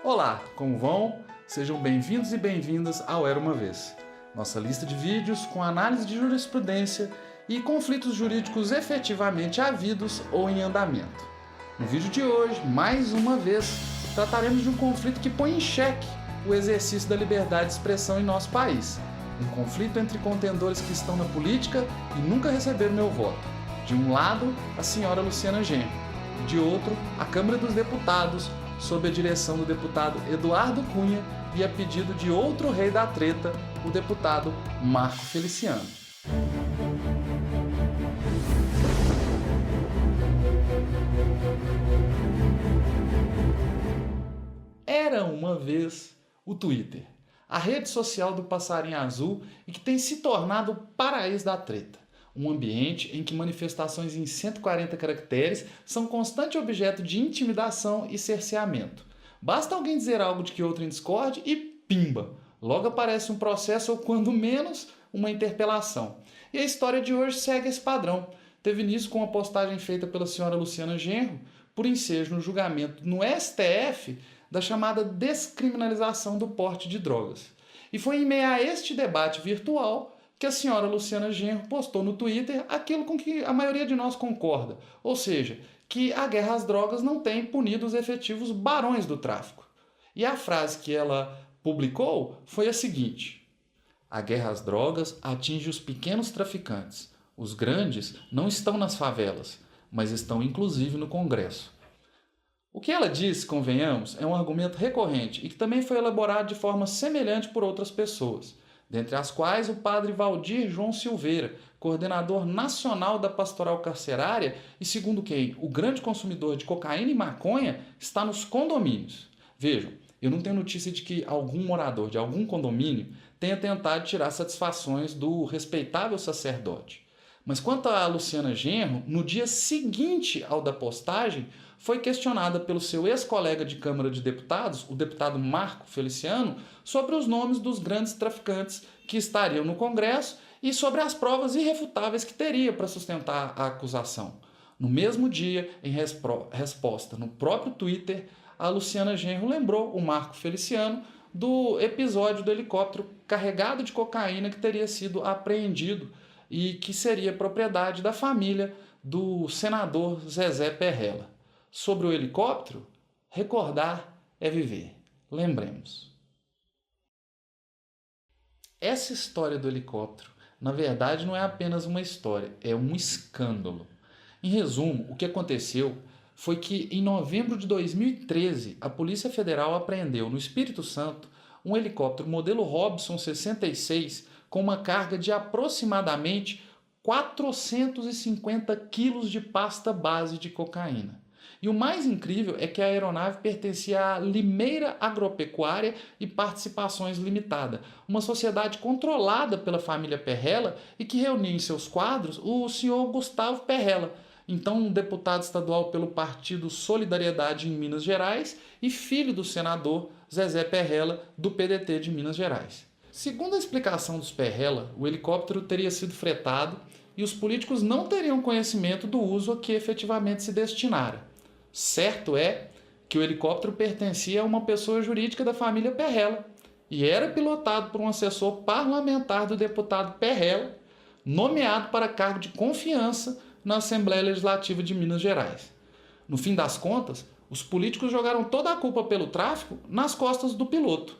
Olá, como vão? Sejam bem-vindos e bem-vindas ao Era Uma Vez, nossa lista de vídeos com análise de jurisprudência e conflitos jurídicos efetivamente havidos ou em andamento. No vídeo de hoje, mais uma vez, trataremos de um conflito que põe em xeque o exercício da liberdade de expressão em nosso país. Um conflito entre contendores que estão na política e nunca receberam meu voto. De um lado, a senhora Luciana Genro, e de outro, a Câmara dos Deputados, sob a direção do deputado Eduardo Cunha e a pedido de outro rei da treta, o deputado Marco Feliciano. Era uma vez o Twitter, a rede social do passarinho azul e que tem se tornado o paraíso da treta. Um ambiente em que manifestações em 140 caracteres são constante objeto de intimidação e cerceamento. Basta alguém dizer algo de que outro discorde e pimba! Logo aparece um processo ou, quando menos, uma interpelação. E a história de hoje segue esse padrão. Teve início com uma postagem feita pela senhora Luciana Genro por ensejo no julgamento no STF da chamada descriminalização do porte de drogas. E foi em meio a este debate virtual que a senhora Luciana Genro postou no Twitter aquilo com que a maioria de nós concorda, ou seja, que a guerra às drogas não tem punido os efetivos barões do tráfico. E a frase que ela publicou foi a seguinte: a guerra às drogas atinge os pequenos traficantes. Os grandes não estão nas favelas, mas estão inclusive no Congresso. O que ela disse, convenhamos, é um argumento recorrente e que também foi elaborado de forma semelhante por outras pessoas, dentre as quais o padre Valdir João Silveira, coordenador nacional da pastoral carcerária e, segundo quem, o grande consumidor de cocaína e maconha está nos condomínios. Vejam, eu não tenho notícia de que algum morador de algum condomínio tenha tentado tirar satisfações do respeitável sacerdote. Mas quanto a Luciana Genro, no dia seguinte ao da postagem, foi questionada pelo seu ex-colega de Câmara de Deputados, o deputado Marco Feliciano, sobre os nomes dos grandes traficantes que estariam no Congresso e sobre as provas irrefutáveis que teria para sustentar a acusação. No mesmo dia, em resposta no próprio Twitter, a Luciana Genro lembrou o Marco Feliciano do episódio do helicóptero carregado de cocaína que teria sido apreendido e que seria propriedade da família do senador Zezé Perrella. Sobre o helicóptero, recordar é viver. Lembremos. Essa história do helicóptero, na verdade, não é apenas uma história, é um escândalo. Em resumo, o que aconteceu foi que, em novembro de 2013, a Polícia Federal apreendeu no Espírito Santo um helicóptero modelo Robson 66 com uma carga de aproximadamente 450 quilos de pasta base de cocaína. E o mais incrível é que a aeronave pertencia à Limeira Agropecuária e Participações Limitada, uma sociedade controlada pela família Perrella e que reunia em seus quadros o senhor Gustavo Perrella, então um deputado estadual pelo Partido Solidariedade em Minas Gerais e filho do senador Zezé Perrella, do PDT de Minas Gerais. Segundo a explicação dos Perrella, o helicóptero teria sido fretado e os políticos não teriam conhecimento do uso a que efetivamente se destinara. Certo é que o helicóptero pertencia a uma pessoa jurídica da família Perrella e era pilotado por um assessor parlamentar do deputado Perrella, nomeado para cargo de confiança na Assembleia Legislativa de Minas Gerais. No fim das contas, os políticos jogaram toda a culpa pelo tráfico nas costas do piloto.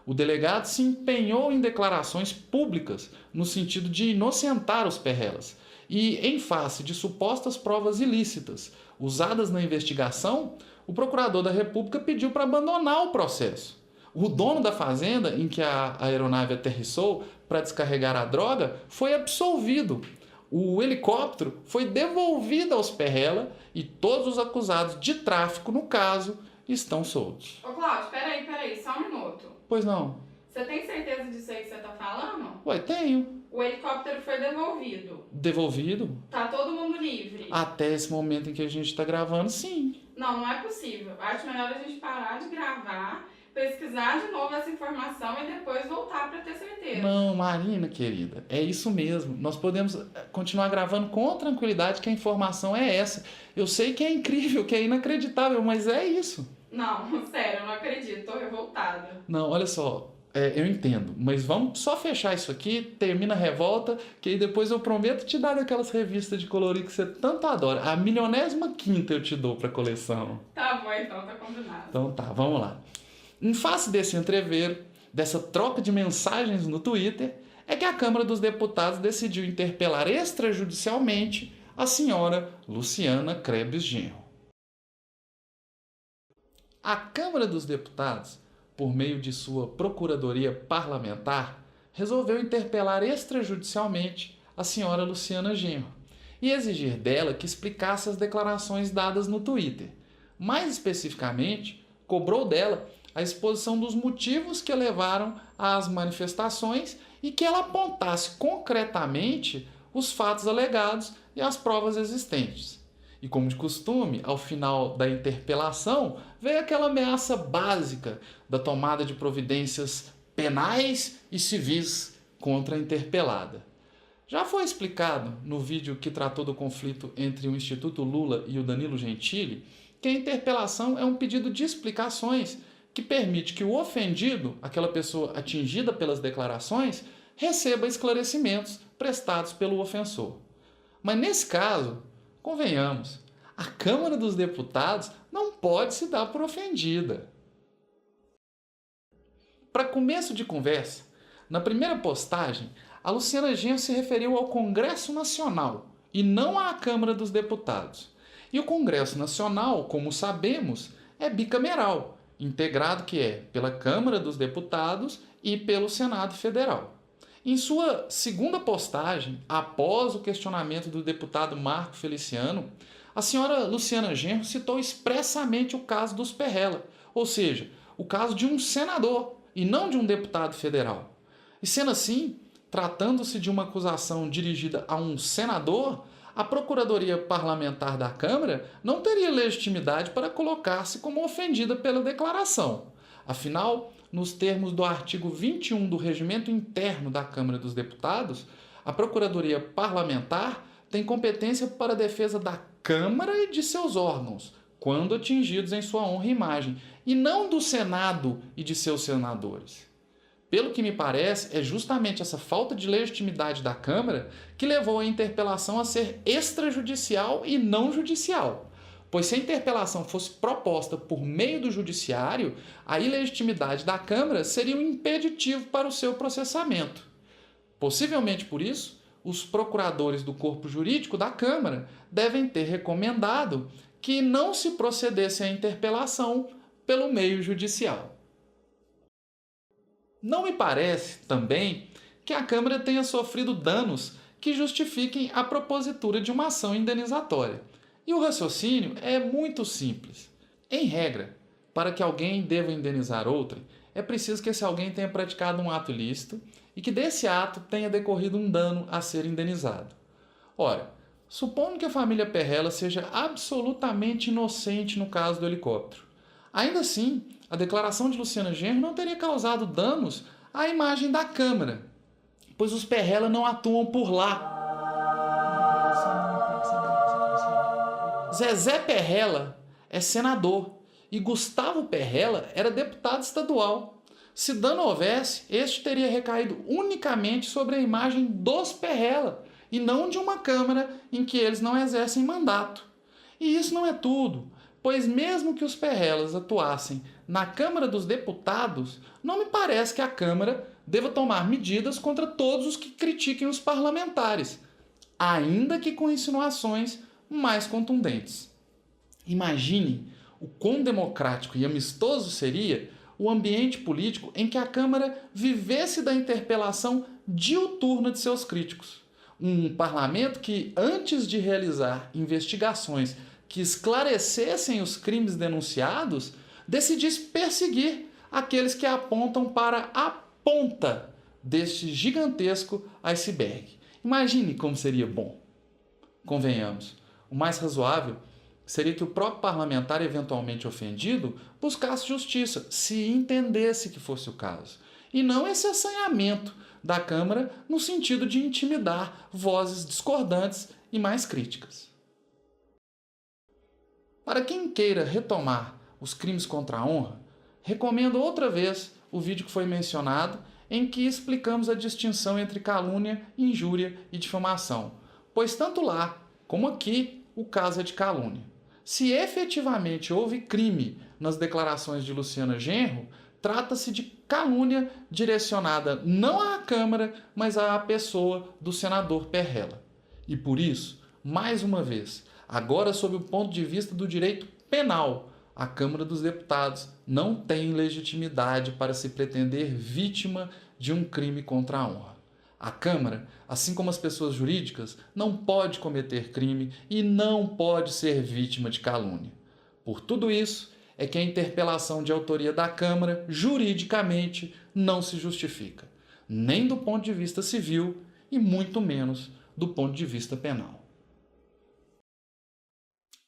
O delegado se empenhou em declarações públicas no sentido de inocentar os Perrellas e, em face de supostas provas ilícitas usadas na investigação, o procurador da República pediu para abandonar o processo. O dono da fazenda em que a aeronave aterrissou para descarregar a droga foi absolvido. O helicóptero foi devolvido aos Perrella e todos os acusados de tráfico, no caso, estão soltos. Ô Cláudio, peraí, só um minuto. Pois não. Você tem certeza disso aí que você tá falando? Ué, tenho. O helicóptero foi devolvido. Devolvido? Tá todo mundo livre. Até esse momento em que a gente está gravando, sim. Não é possível. Acho melhor a gente parar de gravar, pesquisar de novo essa informação e depois voltar para ter certeza. Não, Marina, querida, é isso mesmo. Nós podemos continuar gravando com tranquilidade que a informação é essa. Eu sei que é incrível, que é inacreditável, mas é isso. Não, sério, eu não acredito, tô revoltada. Não, olha só, eu entendo, mas vamos só fechar isso aqui, termina a revolta, que aí depois eu prometo te dar daquelas revistas de colorir que você tanto adora. A 15ª eu te dou pra coleção. Tá bom, então, tá combinado. Então tá, vamos lá. Em face desse entreveiro, dessa troca de mensagens no Twitter, é que a Câmara dos Deputados decidiu interpelar extrajudicialmente a senhora Luciana Krebs Genro. A Câmara dos Deputados, por meio de sua Procuradoria Parlamentar, resolveu interpelar extrajudicialmente a senhora Luciana Genro e exigir dela que explicasse as declarações dadas no Twitter. Mais especificamente, cobrou dela a exposição dos motivos que a levaram às manifestações e que ela apontasse concretamente os fatos alegados e as provas existentes. E como de costume, ao final da interpelação, veio aquela ameaça básica da tomada de providências penais e civis contra a interpelada. Já foi explicado no vídeo que tratou do conflito entre o Instituto Lula e o Danilo Gentili que a interpelação é um pedido de explicações que permite que o ofendido, aquela pessoa atingida pelas declarações, receba esclarecimentos prestados pelo ofensor. Mas nesse caso, convenhamos, a Câmara dos Deputados não pode se dar por ofendida. Para começo de conversa, na primeira postagem, a Luciana Genro se referiu ao Congresso Nacional e não à Câmara dos Deputados. E o Congresso Nacional, como sabemos, é bicameral, integrado que é pela Câmara dos Deputados e pelo Senado Federal. Em sua segunda postagem, após o questionamento do deputado Marco Feliciano, a senhora Luciana Genro citou expressamente o caso dos Perrella, ou seja, o caso de um senador e não de um deputado federal. E sendo assim, tratando-se de uma acusação dirigida a um senador, a Procuradoria Parlamentar da Câmara não teria legitimidade para colocar-se como ofendida pela declaração. Afinal, nos termos do artigo 21 do Regimento Interno da Câmara dos Deputados, a Procuradoria Parlamentar tem competência para a defesa da Câmara e de seus órgãos, quando atingidos em sua honra e imagem, e não do Senado e de seus senadores. Pelo que me parece, é justamente essa falta de legitimidade da Câmara que levou a interpelação a ser extrajudicial e não judicial. Pois se a interpelação fosse proposta por meio do judiciário, a ilegitimidade da Câmara seria um impeditivo para o seu processamento. Possivelmente por isso, os procuradores do corpo jurídico da Câmara devem ter recomendado que não se procedesse à interpelação pelo meio judicial. Não me parece, também, que a Câmara tenha sofrido danos que justifiquem a propositura de uma ação indenizatória. E o raciocínio é muito simples. Em regra, para que alguém deva indenizar outrem, é preciso que esse alguém tenha praticado um ato ilícito e que desse ato tenha decorrido um dano a ser indenizado. Ora, supondo que a família Perrella seja absolutamente inocente no caso do helicóptero. Ainda assim, a declaração de Luciana Genro não teria causado danos à imagem da Câmara, pois os Perrella não atuam por lá. Zezé Perrella é senador e Gustavo Perrella era deputado estadual. Se dano houvesse, este teria recaído unicamente sobre a imagem dos Perrella e não de uma Câmara em que eles não exercem mandato. E isso não é tudo, pois mesmo que os Perrellas atuassem na Câmara dos Deputados, não me parece que a Câmara deva tomar medidas contra todos os que critiquem os parlamentares, ainda que com insinuações mais contundentes. Imagine o quão democrático e amistoso seria o ambiente político em que a Câmara vivesse da interpelação diuturna de seus críticos. Um parlamento que, antes de realizar investigações que esclarecessem os crimes denunciados, decidisse perseguir aqueles que apontam para a ponta deste gigantesco iceberg. Imagine como seria bom. Convenhamos, o mais razoável seria que o próprio parlamentar eventualmente ofendido buscasse justiça, se entendesse que fosse o caso, e não esse assanhamento da Câmara no sentido de intimidar vozes discordantes e mais críticas. Para quem queira retomar o os crimes contra a honra, recomendo outra vez o vídeo que foi mencionado, em que explicamos a distinção entre calúnia, injúria e difamação, pois tanto lá como aqui o caso é de calúnia. Se efetivamente houve crime nas declarações de Luciana Genro, trata-se de calúnia direcionada não à Câmara, mas à pessoa do senador Perrella. E por isso, mais uma vez, agora sob o ponto de vista do direito penal, a Câmara dos Deputados não tem legitimidade para se pretender vítima de um crime contra a honra. A Câmara, assim como as pessoas jurídicas, não pode cometer crime e não pode ser vítima de calúnia. Por tudo isso, é que a interpelação de autoria da Câmara, juridicamente, não se justifica, nem do ponto de vista civil e muito menos do ponto de vista penal.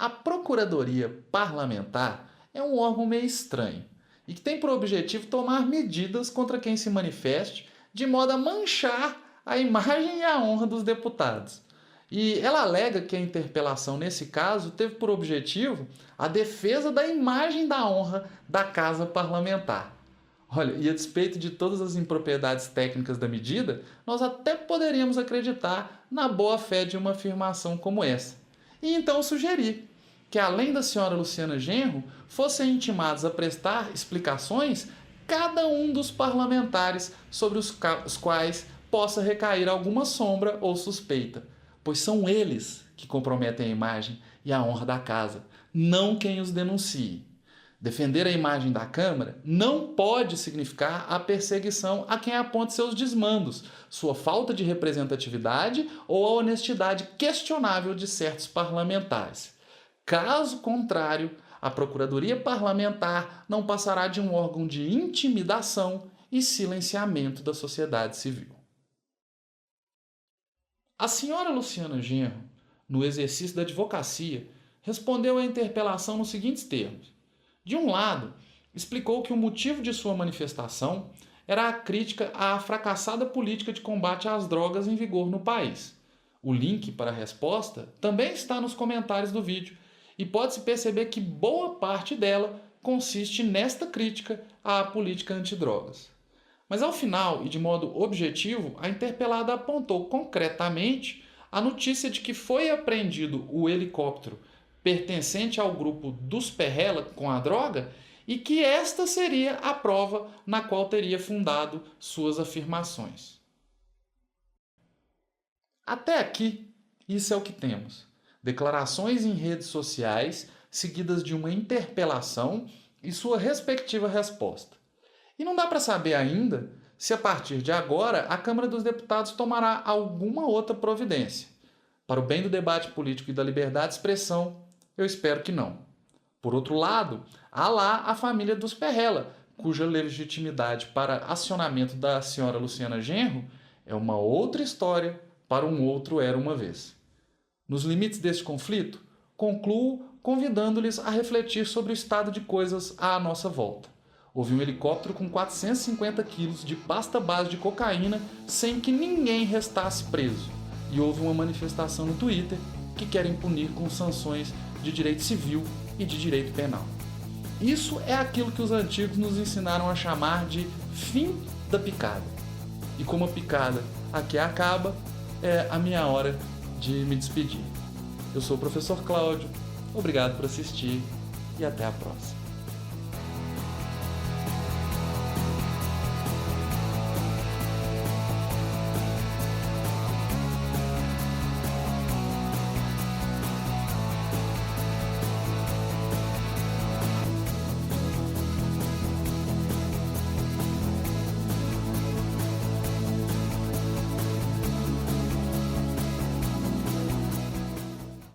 A Procuradoria Parlamentar é um órgão meio estranho e que tem por objetivo tomar medidas contra quem se manifeste de modo a manchar a imagem e a honra dos deputados. E ela alega que a interpelação, nesse caso, teve por objetivo a defesa da imagem da honra da Casa Parlamentar. Olha, e a despeito de todas as impropriedades técnicas da medida, nós até poderíamos acreditar na boa-fé de uma afirmação como essa. E então sugeri que, além da senhora Luciana Genro, fossem intimados a prestar explicações cada um dos parlamentares sobre os quais possa recair alguma sombra ou suspeita, pois são eles que comprometem a imagem e a honra da casa, não quem os denuncie. Defender a imagem da Câmara não pode significar a perseguição a quem aponte seus desmandos, sua falta de representatividade ou a honestidade questionável de certos parlamentares. Caso contrário, a Procuradoria Parlamentar não passará de um órgão de intimidação e silenciamento da sociedade civil. A senhora Luciana Genro, no exercício da advocacia, respondeu à interpelação nos seguintes termos. De um lado, explicou que o motivo de sua manifestação era a crítica à fracassada política de combate às drogas em vigor no país. O link para a resposta também está nos comentários do vídeo e pode-se perceber que boa parte dela consiste nesta crítica à política antidrogas. Mas ao final, e de modo objetivo, a interpelada apontou concretamente a notícia de que foi apreendido o helicóptero pertencente ao grupo dos Perrella com a droga e que esta seria a prova na qual teria fundado suas afirmações. Até aqui, isso é o que temos. Declarações em redes sociais seguidas de uma interpelação e sua respectiva resposta. E não dá para saber ainda se a partir de agora a Câmara dos Deputados tomará alguma outra providência. Para o bem do debate político e da liberdade de expressão, eu espero que não. Por outro lado, há lá a família dos Perrella, cuja legitimidade para acionamento da senhora Luciana Genro é uma outra história para um outro era uma vez. Nos limites deste conflito, concluo convidando-lhes a refletir sobre o estado de coisas à nossa volta. Houve um helicóptero com 450 quilos de pasta base de cocaína sem que ninguém restasse preso. E houve uma manifestação no Twitter que querem punir com sanções de direito civil e de direito penal. Isso é aquilo que os antigos nos ensinaram a chamar de fim da picada. E como a picada aqui acaba, é a minha hora de me despedir. Eu sou o professor Cláudio, obrigado por assistir e até a próxima.